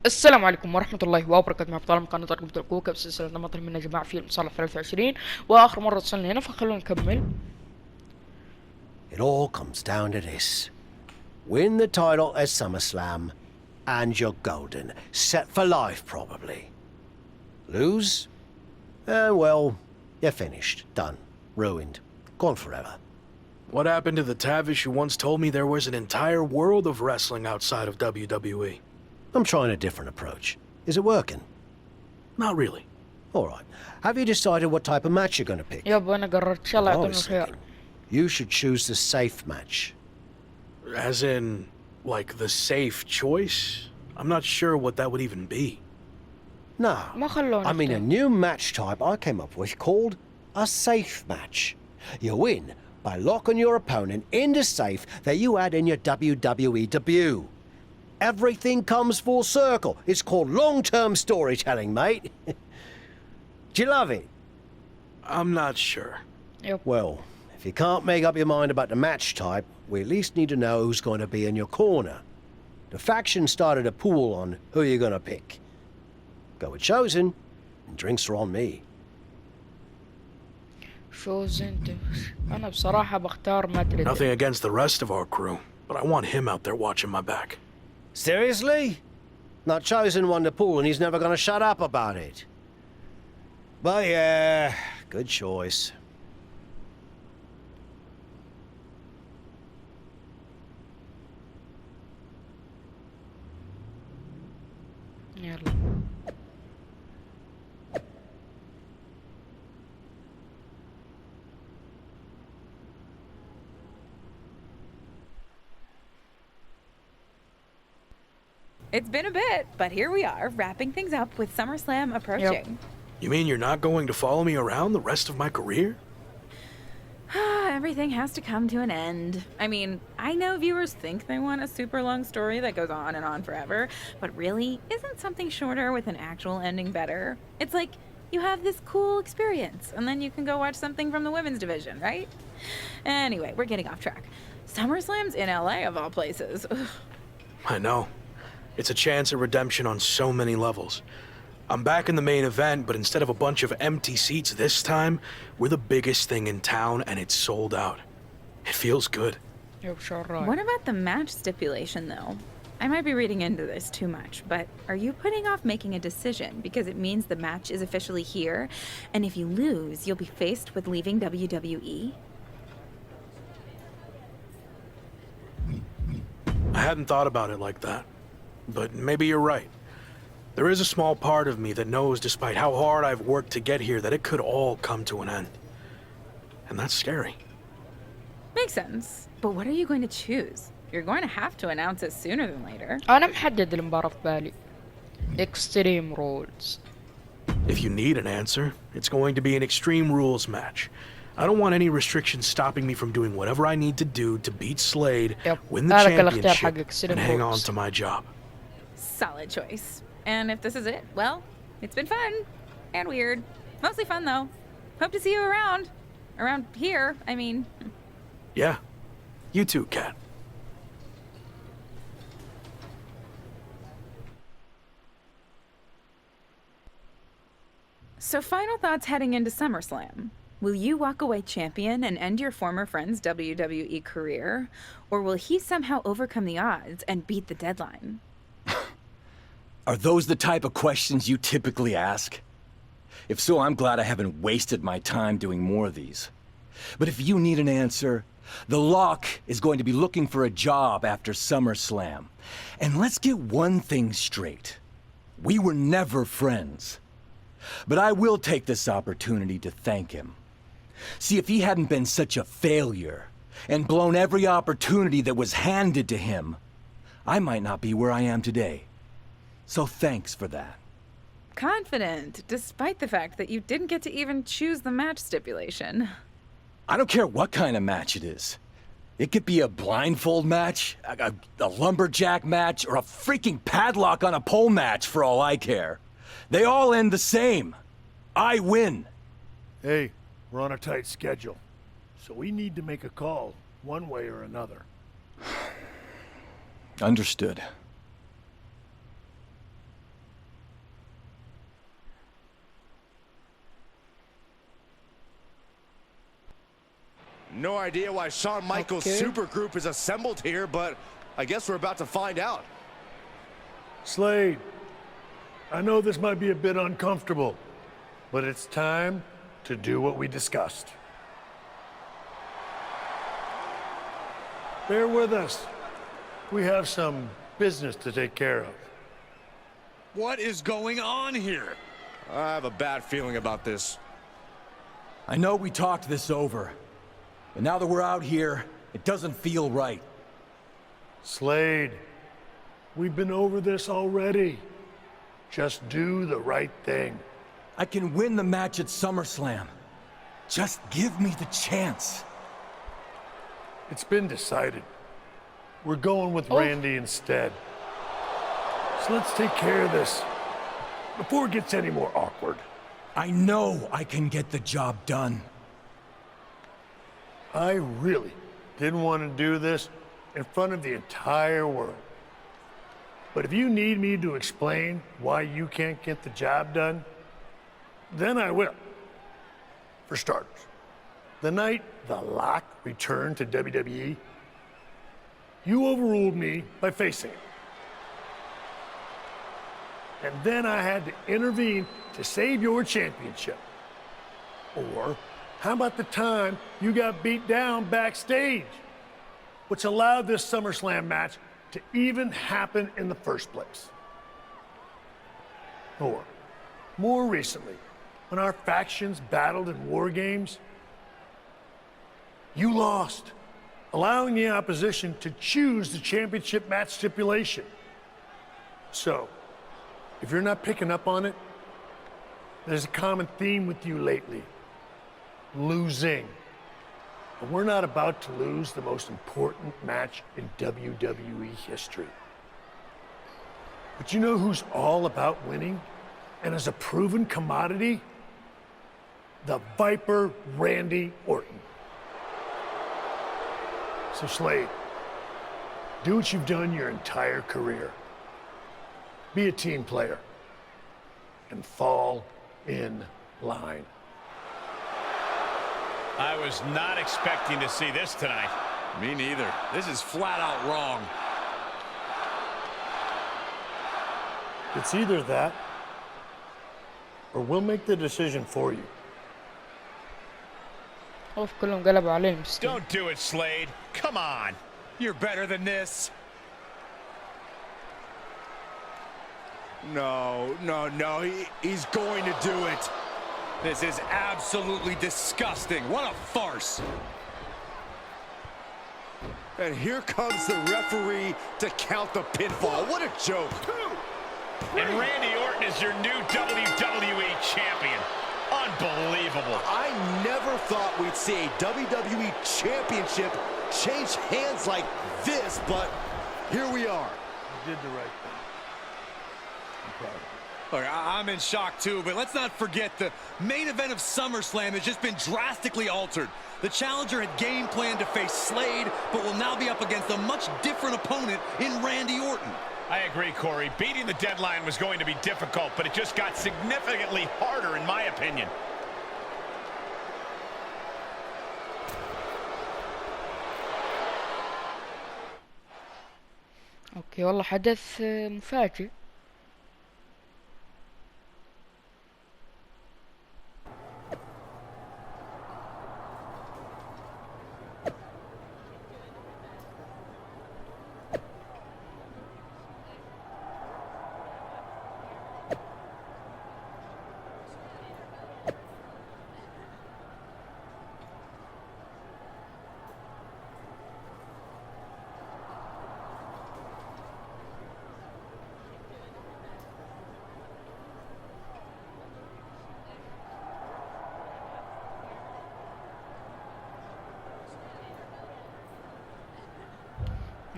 السلام عليكم ورحمة الله وبركاته. مع طالب قناة رقم الكوكب سلسلة نمط المهنة يا جماعة في المصارعة 23 وآخر مرة وصلنا هنا فخلونا نكمل. It all comes down to this. Win the title at SummerSlam and you're golden. Set for life, probably. Lose? Well, you're finished. Done. Ruined. Gone forever. What happened to the Tavish who once told me there was an entire world of wrestling outside of WWE? I'm trying a different approach. Is it working? Not really. Alright. Have you decided what type of match you're going to pick? يابا أنا قررت إن شاء الله I يعطونا was الخيار. thinking, you should choose the safe match. As in, like, the safe choice? I'm not sure what that would even be. No. ما خلونا I mean a نختار. new match type I came up with called a safe match. You win by locking your opponent in the safe that you had in your WWE debut. Everything comes full circle. It's called long-term storytelling, mate. Do you love it? I'm not sure. يب. Well, if you can't make up your mind about the match type, we at least need to know who's going to be in your corner. The faction started a pool on who you're going to pick. Go with Chosen, and drinks are on me. شو أنت؟ أنا بصراحة بختار مدريد. Nothing against the rest of our crew, but I want him out there watching my back. Seriously? Not Chosen won the pool and he's never going to shut up about it. But yeah, good choice. يلا. It's been a bit, but here we are, wrapping things up with SummerSlam approaching. You mean you're not going to follow me around the rest of my career? Everything has to come to an end. I mean, I know viewers think they want a super long story that goes on and on forever, but really, isn't something shorter with an actual ending better? It's like you have this cool experience, and then you can go watch something from the women's division, right? Anyway, we're getting off track. SummerSlam's in LA of all places. Ugh. I know. It's a chance at redemption on so many levels. I'm back in the main event, but instead of a bunch of empty seats this time, we're the biggest thing in town and it's sold out. It feels good. يب شو الرأي؟ What about the match stipulation, though? I might be reading into this too much, but are you putting off making a decision because it means the match is officially here, and if you lose, you'll be faced with leaving WWE? I hadn't thought about it like that, but maybe you're right. There is a small part of me that knows, despite how hard I've worked to get here, that it could all come to an end. And that's scary. Makes sense. But what are you going to choose? You're going to have to announce it sooner than later. أنا محدد المباراة في بالي. Extreme Rules. If you need an answer, it's going to be an Extreme Rules match. I don't want any restrictions stopping me from doing whatever I need to do to beat Slade, Yep. win the هذا كان الاختيار حق championship, Extreme and hang on Rules. to my job. Solid choice. And if this is it, well, it's been fun. And weird. Mostly fun, though. Hope to see you around. Around here, I mean. Yeah. You too, Kat. So final thoughts heading into SummerSlam. Will you walk away champion and end your former friend's WWE career? Or will he somehow overcome the odds and beat the deadline? Are those the type of questions you typically ask? If so, I'm glad I haven't wasted my time doing more of these. But if you need an answer, the Lock is going to be looking for a job after SummerSlam. And let's get one thing straight. We were never friends. But I will take this opportunity to thank him. See, if he hadn't been such a failure and blown every opportunity that was handed to him, I might not be where I am today. So thanks for that. Confident, despite the fact that you didn't get to even choose the match stipulation. I don't care what kind of match it is. It could be a blindfold match, a lumberjack match, or a freaking padlock on a pole match for all I care. They all end the same. I win. Hey, we're on a tight schedule, so we need to make a call, one way or another. Understood. No idea why Shawn Michaels' Okay. supergroup is assembled here, but I guess we're about to find out. Slade, I know this might be a bit uncomfortable, but it's time to do what we discussed. Bear with us. We have some business to take care of. What is going on here? I have a bad feeling about this. I know we talked this over, but now that we're out here, it doesn't feel right. Slade, we've been over this already. Just do the right thing. I can win the match at SummerSlam. Just give me the chance. It's been decided. We're going with Randy instead. So let's take care of this before it gets any more awkward. I know I can get the job done. I really didn't want to do this in front of the entire world. But if you need me to explain why you can't get the job done, then I will. For starters, the night The Lock returned to WWE, you overruled me by facing it. And then I had to intervene to save your championship. Or how about the time you got beat down backstage, which allowed this SummerSlam match to even happen in the first place? Or more recently, when our factions battled in war games, you lost, allowing the opposition to choose the championship match stipulation. So, if you're not picking up on it, there's a common theme with you lately. Losing. And we're not about to lose the most important match in WWE history. But you know who's all about winning and is a proven commodity? The Viper Randy Orton. So Slade, do what you've done your entire career. Be a team player and fall in line. I was not expecting to see this tonight. Me neither. This is flat out wrong. It's either that or we'll make the decision for you. اوف كلهم قلبوا عليه المسكين. Don't do it, Slade. Come on. You're better than this. No, he's going to do it. This is absolutely disgusting. What a farce. And here comes the referee to count the pinfall. What a joke. And Randy Orton is your new WWE champion. Unbelievable. I never thought we'd see a WWE championship change hands like this, but here we are. You did the right thing. I'm proud of you. Look, I'm in shock too, but let's not forget the main event of SummerSlam has just been drastically altered. The challenger had game planned to face Slade, but will now be up against a much different opponent in Randy Orton. I agree, Corey. Beating the deadline was going to be difficult, but it just got significantly harder, in my opinion. اوكي والله حدث مفاجئ.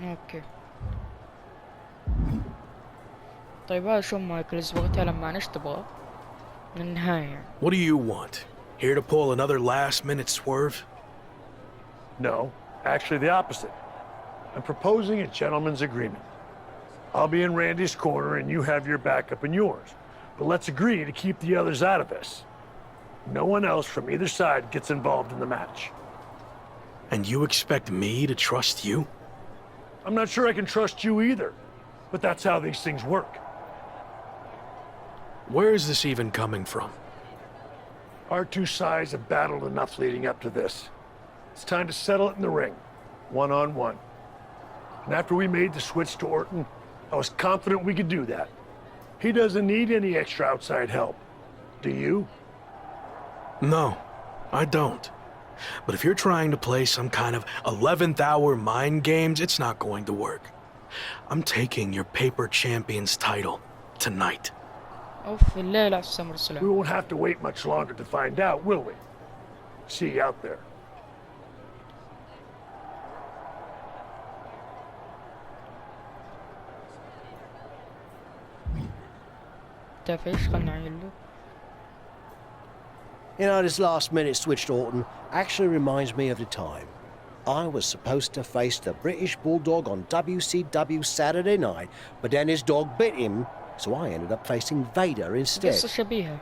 اوكي طيب هذا شو مايكلز وقتها لما ايش تبغى من النهاية يعني. What do you want? Here to pull another last-minute swerve? No, actually the opposite. I'm proposing a gentleman's agreement. I'll be in Randy's corner and you have your backup in yours. But let's agree to keep the others out of this. No one else from either side gets involved in the match. And you expect me to trust you? I'm not sure I can trust you either, but that's how these things work. Where is this even coming from? Our two sides have battled enough leading up to this. It's time to settle it in the ring, one-on-one. And after we made the switch to Orton, I was confident we could do that. He doesn't need any extra outside help. Do you? No, I don't. But if you're trying to play some kind of 11th hour mind games, it's not going to work. I'm taking your paper champion's title tonight. اوف الليلة على السمر We السلام. won't have to wait much longer to find out, will we? See you out there. تعرف ايش خلنا نعيل له. You know, this last minute switch to Orton actually reminds me of the time. I was supposed to face the British Bulldog on WCW Saturday night, but then his dog bit him, so I ended up facing Vader instead. قصة شبيهة.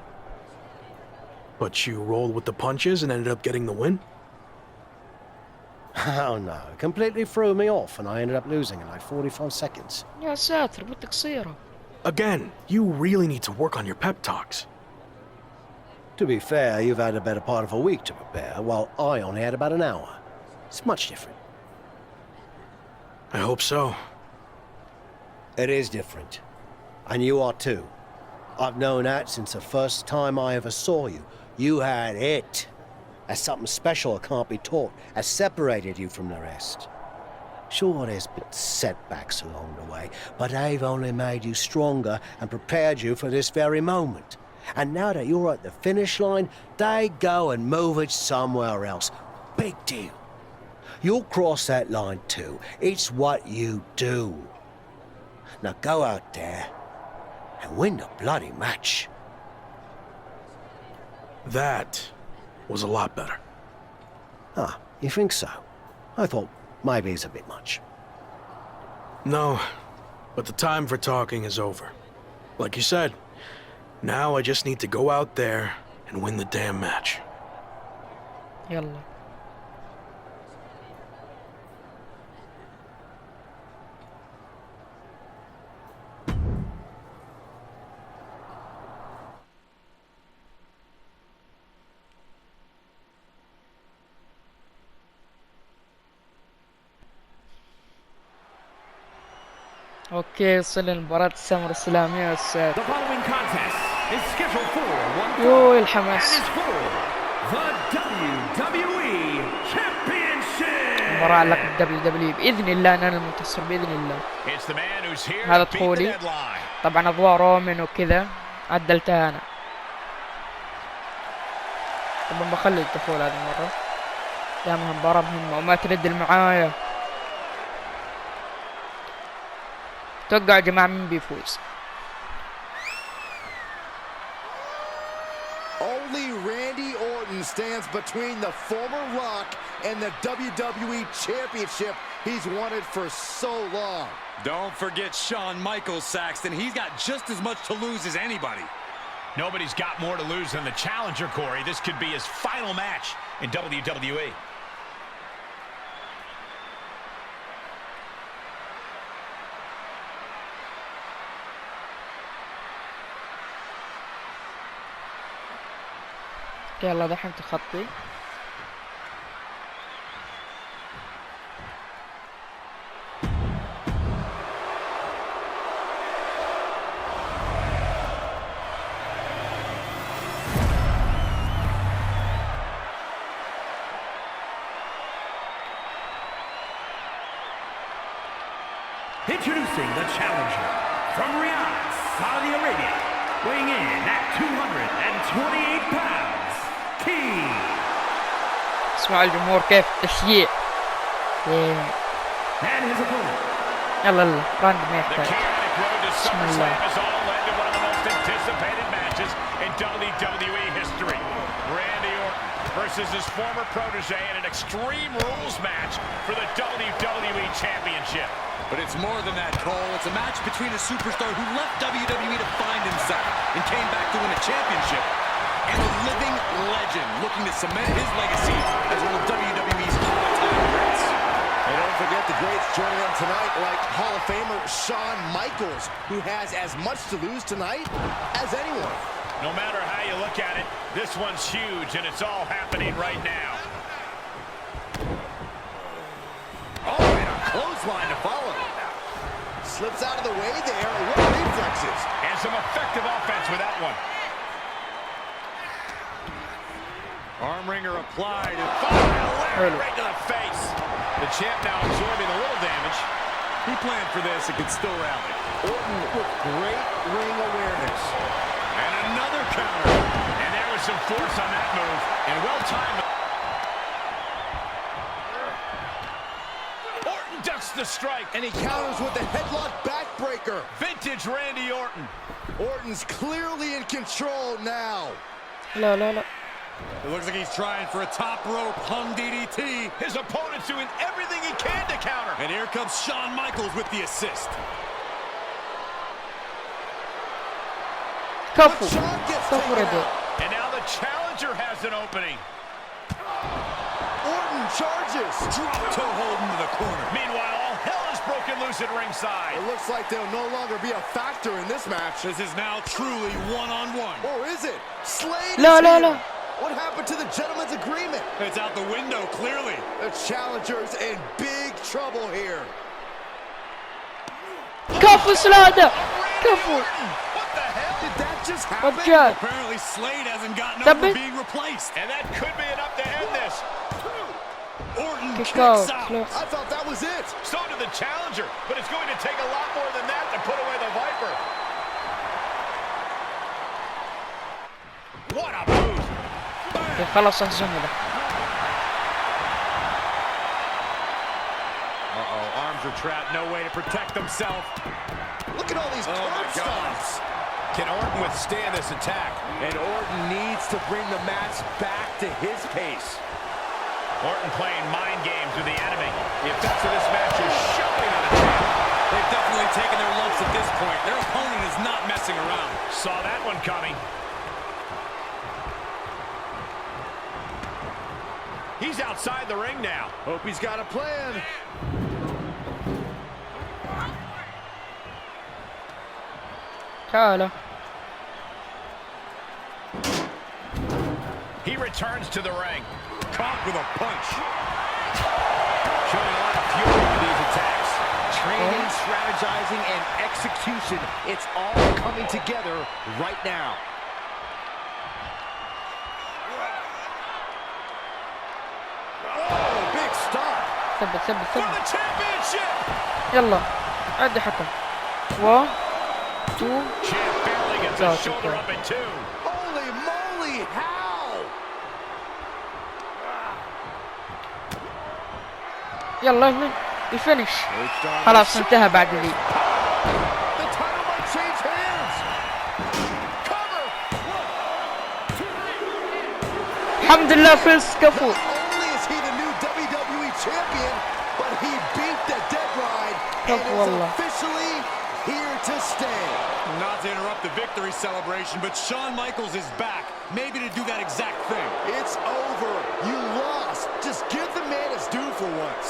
But you rolled with the punches and ended up getting the win? Oh no, it completely threw me off and I ended up losing in like 45 seconds. يا ساتر مدة قصيرة. Again, you really need to work on your pep talks. To be fair, you've had a better part of a week to prepare, while I only had about an hour. It's much different. I hope so. It is different. And you are too. I've known that since the first time I ever saw you. You had it. That's something special that can't be taught, has separated you from the rest. Sure, there's been setbacks along the way, but they've only made you stronger and prepared you for this very moment. And now that you're at the finish line, they go and move it somewhere else. Big deal. You'll cross that line too. It's what you do. Now go out there and win the bloody match. That was a lot better. Ah, you think so? I thought maybe it's a bit much. No, but the time for talking is over. Like you said, now I just need to go out there and win the damn match. يلا. اوكي وصلنا لمباراة السمر السلامية والساد. The following contest is scheduled for one يو fall and الحماس. is for the WWE Championship. مباراة على لقب WWE بإذن الله أنا المنتصر بإذن الله. It's the man who's here هذا to beat the دخولي. deadline. طبعا أضواء رومان وكذا عدلتها أنا. طبعا بخلي الدخول هذه المرة. دامها مباراة مهمة وما تردل معايا. توقع يا جماعة مين بيفوز؟ Only Randy Orton stands between the former Rock and the WWE Championship he's wanted for so long. Don't forget Shawn Michaels, Saxton. He's got just as much to lose as anybody. Nobody's got more to lose than the challenger, Corey. This could be his final match in WWE. يلا دحين تخطي. Introducing the challenger from Riyadh, Saudi Arabia, weighing in at 228 pounds, King. اسمعوا الجمهور كيف تشجيع. And his opponent. يلا يلا راند ما The يحتاج. chaotic road to بسم الله. SummerSlam has all led to one of the most anticipated matches in WWE history. Randy Orton versus his former protege in an Extreme Rules match for the WWE Championship. But it's more than that, Cole. It's a match between a superstar who left WWE to find himself and came back to win a championship, and a living legend looking to cement his legacy as one of WWE's all-time forget the greats joining them tonight, like Hall of Famer Shawn Michaels, who has as much to lose tonight as anyone. No matter how you look at it, this one's huge, and it's all happening right now. Oh, and a clothesline to follow. Slips out of the way there. What reflexes. And some effective offense with that one. Arm wringer applied. And Right to the face. The champ now absorbing a little damage. he planned for this and can still rally. Orton with great ring awareness. And another counter. And there was some force on that move. And well timed. Orton ducks the strike. And he counters with the headlock backbreaker. Vintage Randy Orton. Orton's clearly in control now. لا لا لا. It looks like he's trying for a top rope hung DDT. His opponent's doing everything he can to counter. And here comes Shawn Michaels with the assist. كفو Shawn gets كفو taken رجل. out. And now the challenger has an opening. Orton charges. Drop toe hold into the corner. Meanwhile, all hell is broken loose at ringside. It looks like they'll no longer be a factor in this match. This is now truly one-on-one. Or is it? Slade لا is لا here. لا. What happened to the gentleman's agreement? It's out the window, clearly. The challenger's in big trouble here. كفو سلادة. كفو. What the hell? Did that just happen? رجال. Apparently Slade hasn't gotten Stop over it. being replaced. And that could be enough to end this. Orton Kick kicks out. out. Slow. I thought that was it. So did the challenger, but it's going to take a lot more than that to put away the Viper. What a move. خلاص انسحب. Uh-oh, arms are trapped, no way to protect himself. Look at all these curb stomps. Can Orton withstand this attack? And Orton needs to bring the match back to his pace. Orton playing mind games with the enemy. The effects of this match are showing on the champ. They've definitely taken their lumps at this point. Their opponent is not messing around. Saw that one coming. He's outside the ring now. Hope he's got a plan. تعال. He returns to the ring. Caught with a punch. Showing a lot of fury with these attacks. Training, strategizing, and execution. It's all coming together right now. Oh, big stop. ثبت ثبت For ثبت. the championship. يلا عد حكم. 1 2 Champ barely gets Go, his shoulder go. up in two. Holy moly, how? يلا هنا الفينش. خلاص انتهى بعد ذي. The title might change hands. Cover. الحمد لله فيز كفو. Not only is he the new WWE champion, but he beat the deadline and كفو is والله. officially here to stay. Not to interrupt the victory celebration, but Shawn Michaels is back. Maybe to do that exact thing. It's over. You lost. Just give the man his due for once.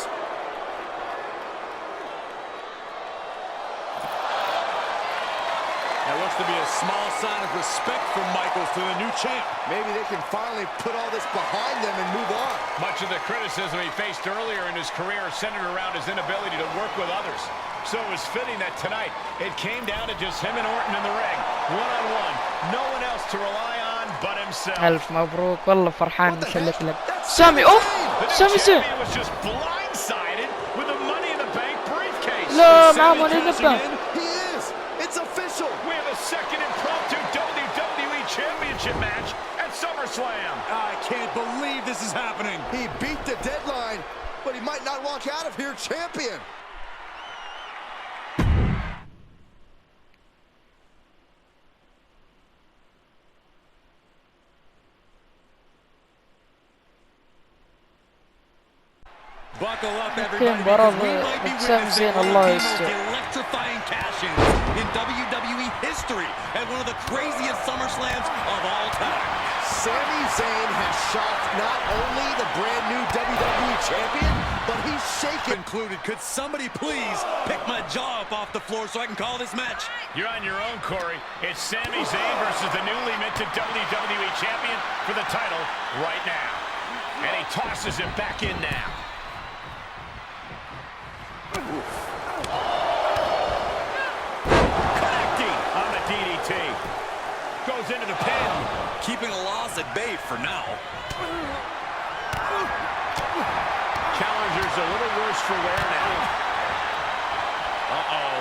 That looks to be a small sign of respect from Michaels to the new champ. Maybe they can finally put all this behind them and move on. Much of the criticism he faced earlier in his career centered around his inability to work with others. So it was fitting that tonight it came down to just him and Orton in the ring, one-on-one. No one else to rely on but himself. ألف مبروك والله فرحان مسلك لك. سامي اوف. The سامي new سام. champion was just blindsided with the Money in the Bank briefcase. لا Is معاه Sammy ماني cashing ذبه. in? He is. It's official. We have a second impromptu WWE Championship match at SummerSlam. I can't believe this is happening. He beat the deadline, but he might not walk out of here champion. Buckle up, كان everybody, مباراة because we might be بتسام witnessing زين one of الله the most يستر. electrifying cash-ins in WWE history. history at one of the craziest SummerSlams of all time. Sami Zayn has shocked not only the brand new WWE champion, but he's shaken. Included. Could somebody please pick my jaw up off the floor so I can call this match? You're on your own, Corey. It's Sami Zayn versus the newly minted WWE champion for the title right now. And he tosses him back in now. Connecting on the DDT. Goes into the pin. Keeping a loss at bay for now. Challenger's a little worse for wear now. Uh-oh.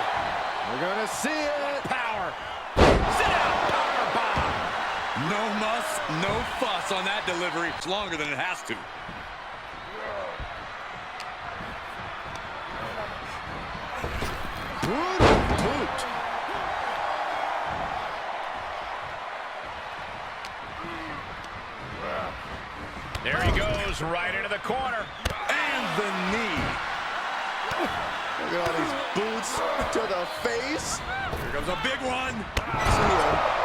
We're gonna see it. Power. Sit down. Power bomb. No muss, no fuss on that delivery. It's longer than it has to. Good boot. There he goes, right into the corner. And the knee. Look at all these boots to the face. Here comes a big one. See ya.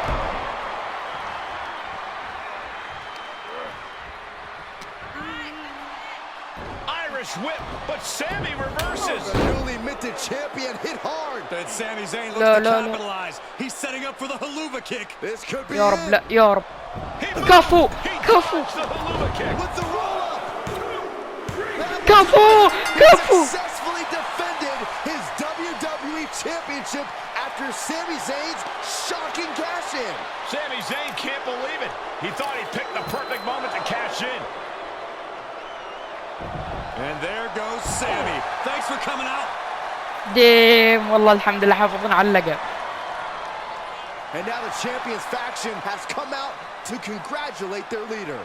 Irish whip, but Sami reverses. The newly minted champion hit hard. And Sami Zayn looks لا to لا لا. capitalize. He's setting up for the haluva kick. This could be يا رب it. لا يا رب. He كفو he كفو dodged the haluva kick. With the roll-up. كفو كفو. Successfully defended his WWE Championship after Sami Zayn's shocking cash-in. Sami Zayn can't believe it. He thought he picked the perfect moment to cash in. And there goes Sami. Thanks for coming out. ديم والله الحمد لله حافظنا على اللقب. And now the champion's faction has come out to congratulate their leader.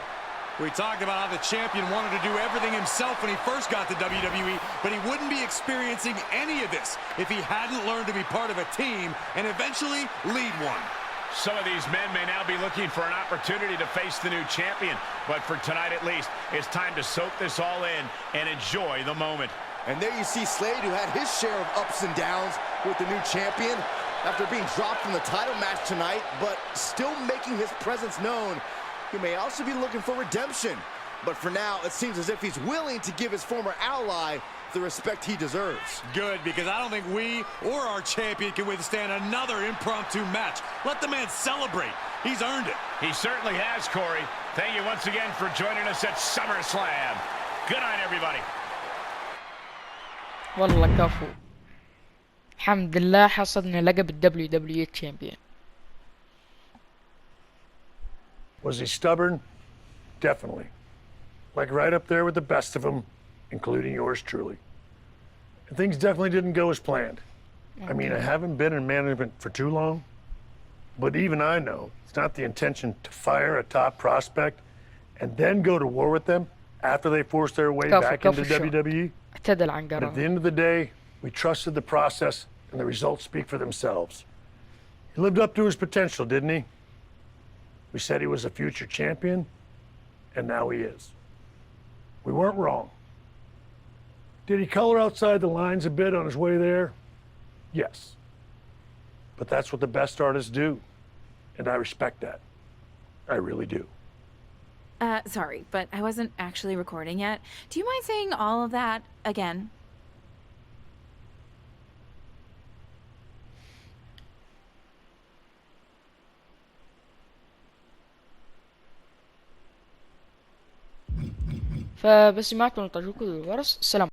We talked about how the champion wanted to do everything himself when he first got to WWE, but he wouldn't be experiencing any of this if he hadn't learned to be part of a team and eventually lead one. Some of these men may now be looking for an opportunity to face the new champion, but for tonight at least, it's time to soak this all in and enjoy the moment. And there you see Slade, who had his share of ups and downs with the new champion after being dropped from the title match tonight, but still making his presence known. He may also be looking for redemption, but for now, it seems as if he's willing to give his former ally the respect he deserves. Good, because I don't think we or our champion can withstand another impromptu match. Let the man celebrate. He's earned it. He certainly has, Corey. Thank you once again for joining us at SummerSlam. Good night, everybody. والله كفو. الحمد لله حصدنا لقب ال WWE Champion. Was he stubborn? Definitely. Like right up there with the best of them, including yours truly. And things definitely didn't go as planned. I mean, I haven't been in management for too long, but even I know it's not the intention to fire a top prospect and then go to war with them after they force their way back into WWE. اعتدل عن But at the قراره. end of the day, we trusted the process and the results speak for themselves. He lived up to his potential, didn't he? We said he was a future champion, and now he is. We weren't wrong. Did he color outside the lines a bit on his way there? Yes. But that's what the best artists do, and I respect that. I really do. Sorry, but I wasn't actually recording yet. Do you mind saying all of that again? فبس معكم نلتقيكم الجرس. السلام.